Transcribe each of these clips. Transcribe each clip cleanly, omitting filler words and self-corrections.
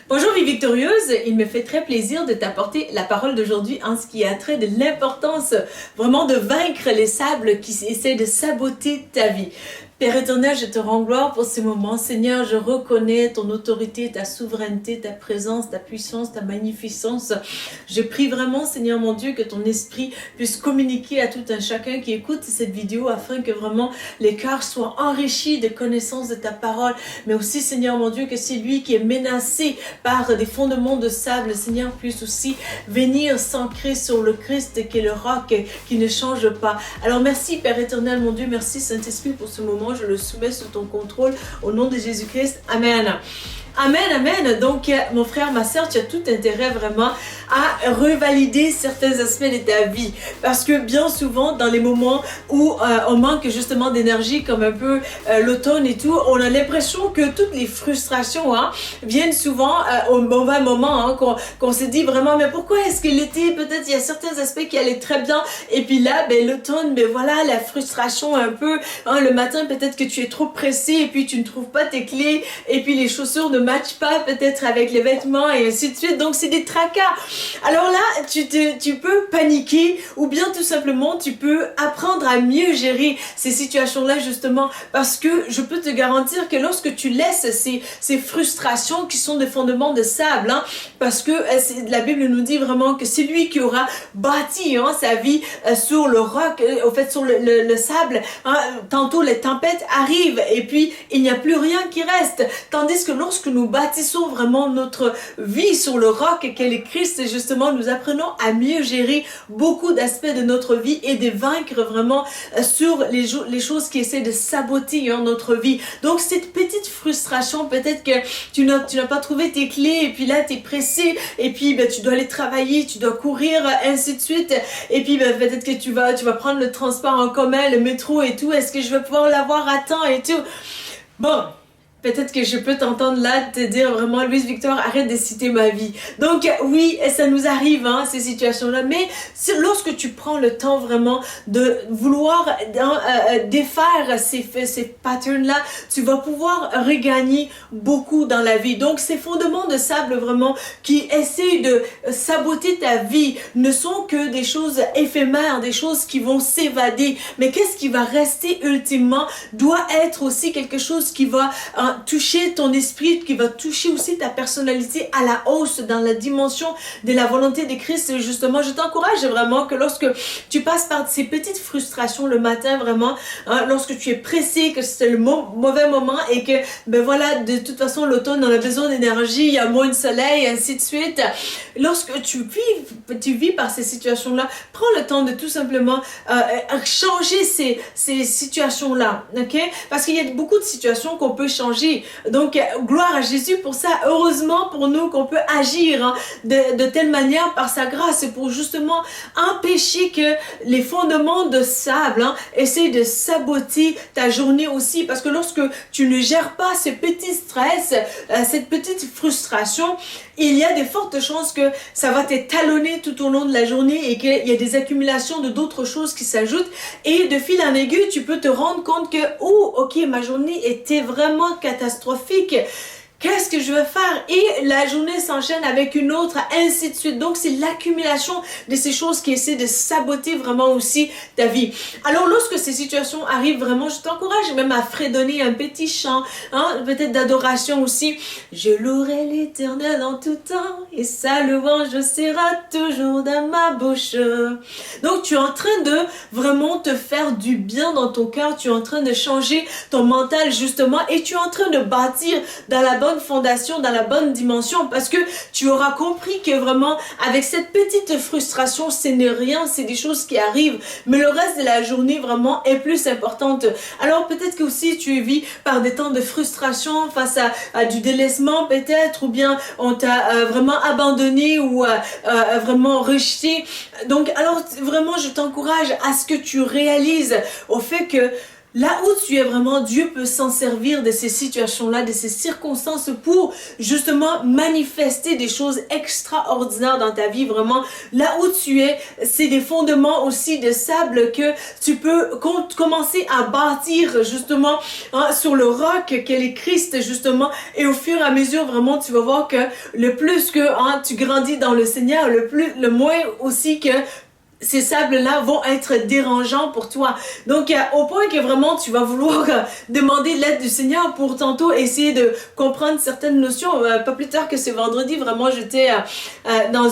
Bonjour Vie Victorieuse, il me fait très plaisir de t'apporter la parole d'aujourd'hui en ce qui a trait de l'importance vraiment de vaincre les sables qui essaient de saboter ta vie. Père éternel, je te rends gloire pour ces moments. Seigneur, je reconnais ton autorité, ta souveraineté, ta présence, ta puissance, ta magnificence. Je prie vraiment, Seigneur mon Dieu, que ton esprit puisse communiquer à tout un chacun qui écoute cette vidéo afin que vraiment les cœurs soient enrichis de connaissances de ta parole. Mais aussi, Seigneur mon Dieu, que celui qui est menacé par des fondements de sable, Seigneur, puisse aussi venir s'ancrer sur le Christ qui est le roc qui ne change pas. Alors merci Père éternel, mon Dieu, merci Saint-Esprit pour ce moment. Je le soumets sous ton contrôle au nom de Jésus-Christ. Amen. Amen, amen. Donc, mon frère, ma soeur, tu as tout intérêt vraiment à revalider certains aspects de ta vie. Parce que bien souvent, dans les moments où on manque justement d'énergie, comme un peu l'automne et tout, on a l'impression que toutes les frustrations viennent souvent au mauvais moment, qu'on se dit vraiment, mais pourquoi est-ce que l'été, peut-être il y a certains aspects qui allaient très bien, et puis là, l'automne, voilà, la frustration un peu, le matin, peut-être que tu es trop pressé, et puis tu ne trouves pas tes clés, et puis les chaussures ne matchent pas peut-être avec les vêtements et ainsi de suite. Donc c'est des tracas. Alors là, tu peux paniquer ou bien tout simplement tu peux apprendre à mieux gérer ces situations-là justement parce que je peux te garantir que lorsque tu laisses ces frustrations qui sont des fondements de sable, parce que la Bible nous dit vraiment que c'est lui qui aura bâti sa vie sur le roc, au fait sur le sable, tantôt les tempêtes arrivent et puis il n'y a plus rien qui reste. Tandis que lorsque nous bâtissons vraiment notre vie sur le roc qu'est le Christ, justement, nous apprenons à mieux gérer beaucoup d'aspects de notre vie et de vaincre vraiment sur les choses qui essaient de saboter notre vie. Donc, cette petite frustration, peut-être que tu n'as pas trouvé tes clés et puis là, tu es pressé et puis tu dois aller travailler, tu dois courir, ainsi de suite. Et puis, peut-être que tu vas prendre le transport en commun, le métro et tout. Est-ce que je vais pouvoir l'avoir à temps et tout? Bon. Peut-être que je peux t'entendre là te dire vraiment, Louise Victor, arrête de citer ma vie. Donc oui, ça nous arrive, ces situations-là. Mais lorsque tu prends le temps vraiment de vouloir défaire ces patterns-là, tu vas pouvoir regagner beaucoup dans la vie. Donc ces fondements de sable vraiment qui essayent de saboter ta vie ne sont que des choses éphémères, des choses qui vont s'évader. Mais qu'est-ce qui va rester ultimement doit être aussi quelque chose qui va toucher ton esprit, qui va toucher aussi ta personnalité à la hausse dans la dimension de la volonté de Christ. Justement, je t'encourage vraiment que lorsque tu passes par ces petites frustrations le matin, vraiment, lorsque tu es pressé, que c'est le mauvais moment et que, voilà, de toute façon, l'automne, on a besoin d'énergie, il y a moins de soleil, ainsi de suite. Lorsque tu vis par ces situations-là, prends le temps de tout simplement changer ces situations-là, ok? Parce qu'il y a beaucoup de situations qu'on peut changer. Donc, gloire à Jésus pour ça. Heureusement pour nous qu'on peut agir de telle manière par sa grâce pour justement empêcher que les fondements de sable essayent de saboter ta journée aussi. Parce que lorsque tu ne gères pas ce petit stress, cette petite frustration, il y a de fortes chances que ça va t'étalonner tout au long de la journée et qu'il y a des accumulations de d'autres choses qui s'ajoutent. Et de fil en aiguille, tu peux te rendre compte que, ok, ma journée était vraiment catastrophique. Qu'est-ce que je veux faire? Et la journée s'enchaîne avec une autre, ainsi de suite. Donc, c'est l'accumulation de ces choses qui essaient de saboter vraiment aussi ta vie. Alors, lorsque ces situations arrivent vraiment, je t'encourage même à fredonner un petit chant, peut-être d'adoration aussi. Je louerai l'Éternel en tout temps et sa louange sera toujours dans ma bouche. Donc, tu es en train de vraiment te faire du bien dans ton cœur. Tu es en train de changer ton mental justement et tu es en train de bâtir dans la bonne fondation, dans la bonne dimension, parce que tu auras compris que vraiment avec cette petite frustration, ce n'est rien, c'est des choses qui arrivent, mais le reste de la journée vraiment est plus importante. Alors peut-être que aussi tu vis par des temps de frustration face à du délaissement peut-être, ou bien on t'a vraiment abandonné ou vraiment rejeté. Donc alors vraiment je t'encourage à ce que tu réalises au fait que Là où tu es vraiment, Dieu peut s'en servir de ces situations-là, de ces circonstances pour justement manifester des choses extraordinaires dans ta vie. Vraiment, là où tu es, c'est des fondements aussi de sable que tu peux commencer à bâtir justement sur le roc qu'est le Christ justement. Et au fur et à mesure, vraiment, tu vas voir que le plus que tu grandis dans le Seigneur, le moins aussi que ces sables-là vont être dérangeants pour toi. Donc, au point que vraiment tu vas vouloir demander l'aide du Seigneur pour tantôt essayer de comprendre certaines notions. Pas plus tard que ce vendredi, vraiment, j'étais dans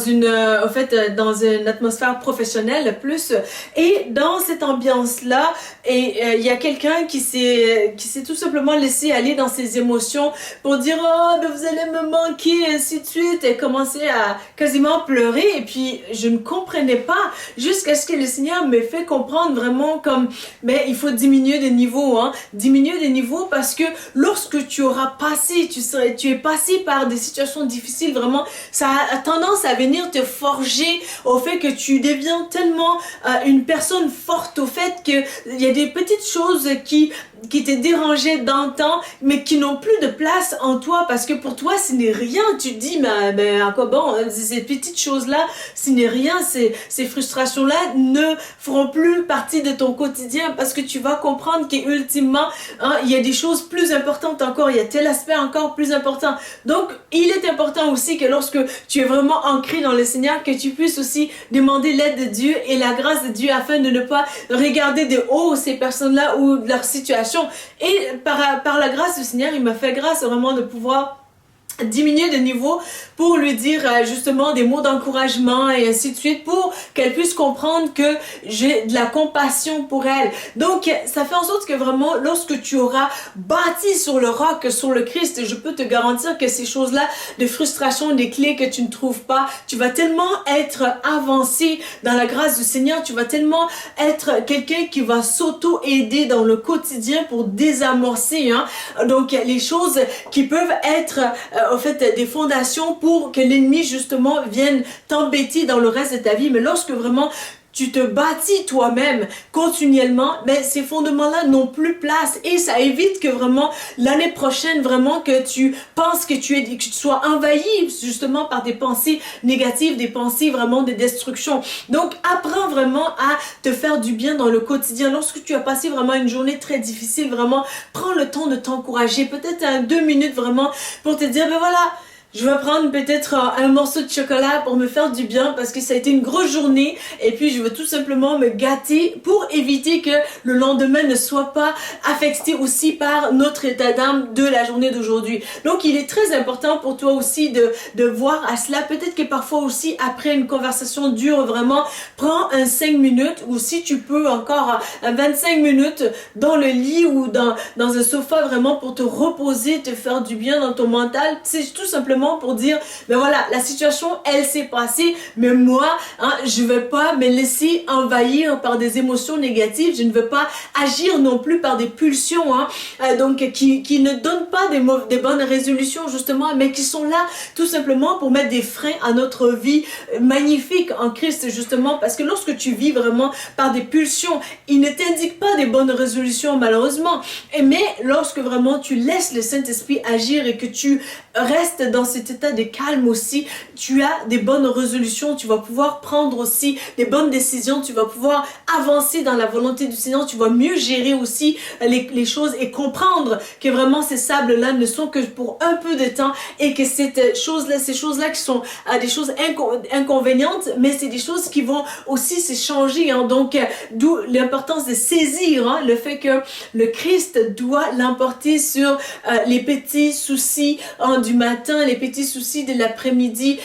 dans une atmosphère professionnelle plus. Et dans cette ambiance-là, il y a quelqu'un qui s'est tout simplement laissé aller dans ses émotions pour dire « Oh, ben vous allez me manquer, ainsi de suite. » Et commencer à quasiment pleurer. Et puis, je ne comprenais pas jusqu'à ce que le Seigneur me fait comprendre vraiment comme, mais il faut diminuer de niveau, diminuer de niveau parce que lorsque tu auras passé, tu es passé par des situations difficiles, vraiment, ça a tendance à venir te forger au fait que tu deviens tellement une personne forte au fait que il y a des petites choses qui te dérangeaient d'antan, mais qui n'ont plus de place en toi parce que pour toi, ce n'est rien. Tu te dis, mais à quoi bon, ces petites choses-là, ce n'est rien, ces frustrations-là ne feront plus partie de ton quotidien parce que tu vas comprendre qu'ultimement, il y a des choses plus importantes encore, il y a tel aspect encore plus important. Donc, il est important aussi que lorsque tu es vraiment ancré dans le Seigneur, que tu puisses aussi demander l'aide de Dieu et la grâce de Dieu afin de ne pas regarder de haut ces personnes-là ou leur situation. Et par la grâce du Seigneur, il m'a fait grâce vraiment de pouvoir diminuer de niveau pour lui dire justement des mots d'encouragement et ainsi de suite pour qu'elle puisse comprendre que j'ai de la compassion pour elle. Donc, ça fait en sorte que vraiment, lorsque tu auras bâti sur le roc, sur le Christ, je peux te garantir que ces choses-là, de frustration, des clés que tu ne trouves pas, tu vas tellement être avancé dans la grâce du Seigneur, tu vas tellement être quelqu'un qui va s'auto-aider dans le quotidien pour désamorcer, donc les choses qui peuvent être des fondations pour que l'ennemi justement vienne t'embêter dans le reste de ta vie. Mais lorsque vraiment tu te bâtis toi-même continuellement, mais ces fondements-là n'ont plus place et ça évite que vraiment l'année prochaine, vraiment que tu penses que tu sois envahi justement par des pensées négatives, des pensées vraiment de destruction. Donc, apprends vraiment à te faire du bien dans le quotidien. Lorsque tu as passé vraiment une journée très difficile, vraiment, prends le temps de t'encourager. Peut-être 2 minutes vraiment pour te dire, ben voilà, je vais prendre peut-être un morceau de chocolat pour me faire du bien parce que ça a été une grosse journée et puis je veux tout simplement me gâter pour éviter que le lendemain ne soit pas affecté aussi par notre état d'âme de la journée d'aujourd'hui. Donc il est très important pour toi aussi de voir à cela. Peut-être que parfois aussi après une conversation dure vraiment, prends un 5 minutes ou si tu peux encore 25 minutes dans le lit ou dans un sofa vraiment pour te reposer, te faire du bien dans ton mental. C'est tout simplement pour dire, ben voilà, la situation, elle s'est passée, mais moi, je vais pas me laisser envahir par des émotions négatives, je ne veux pas agir non plus par des pulsions, donc qui ne donnent pas des bonnes résolutions justement, mais qui sont là tout simplement pour mettre des freins à notre vie magnifique en Christ justement, parce que lorsque tu vis vraiment par des pulsions, il ne t'indique pas des bonnes résolutions malheureusement, mais lorsque vraiment tu laisses le Saint-Esprit agir et que tu restes dans cet état de calme aussi, tu as des bonnes résolutions, tu vas pouvoir prendre aussi des bonnes décisions, tu vas pouvoir avancer dans la volonté du Seigneur, tu vas mieux gérer aussi les choses et comprendre que vraiment ces sables-là ne sont que pour un peu de temps et que ces choses-là qui sont des choses inconvénientes, mais c'est des choses qui vont aussi se changer, donc d'où l'importance de saisir le fait que le Christ doit l'emporter sur les petits soucis du matin, les petits soucis de l'après-midi,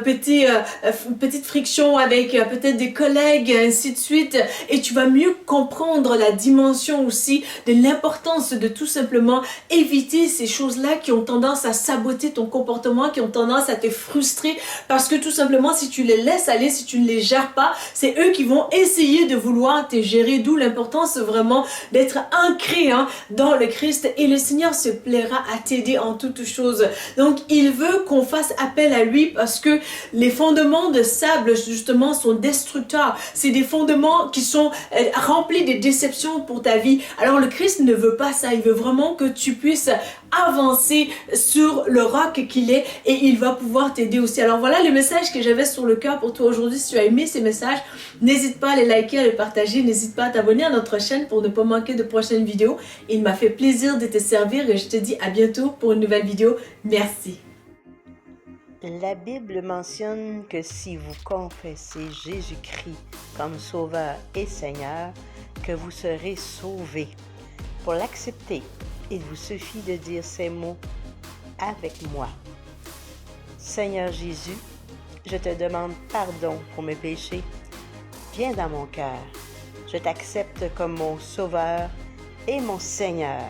petite friction avec peut-être des collègues, ainsi de suite. Et tu vas mieux comprendre la dimension aussi de l'importance de tout simplement éviter ces choses-là qui ont tendance à saboter ton comportement, qui ont tendance à te frustrer parce que tout simplement, si tu les laisses aller, si tu ne les gères pas, c'est eux qui vont essayer de vouloir te gérer, d'où l'importance vraiment d'être ancré dans le Christ et le Seigneur se plaira à t'aider en toutes choses. Donc, il il veut qu'on fasse appel à lui parce que les fondements de sable, justement, sont destructeurs. C'est des fondements qui sont remplis de déceptions pour ta vie. Alors le Christ ne veut pas ça. Il veut vraiment que tu puisses avancer sur le roc qu'il est et il va pouvoir t'aider aussi. Alors voilà le message que j'avais sur le cœur pour toi aujourd'hui. Si tu as aimé ces messages, n'hésite pas à les liker, à les partager. N'hésite pas à t'abonner à notre chaîne pour ne pas manquer de prochaines vidéos. Il m'a fait plaisir de te servir et je te dis à bientôt pour une nouvelle vidéo. Merci. La Bible mentionne que si vous confessez Jésus-Christ comme Sauveur et Seigneur, que vous serez sauvés. Pour l'accepter, il vous suffit de dire ces mots avec moi. Seigneur Jésus, je te demande pardon pour mes péchés. Viens dans mon cœur. Je t'accepte comme mon Sauveur et mon Seigneur.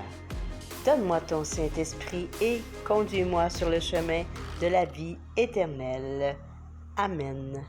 Donne-moi ton Saint-Esprit et conduis-moi sur le chemin de la vie éternelle. Amen.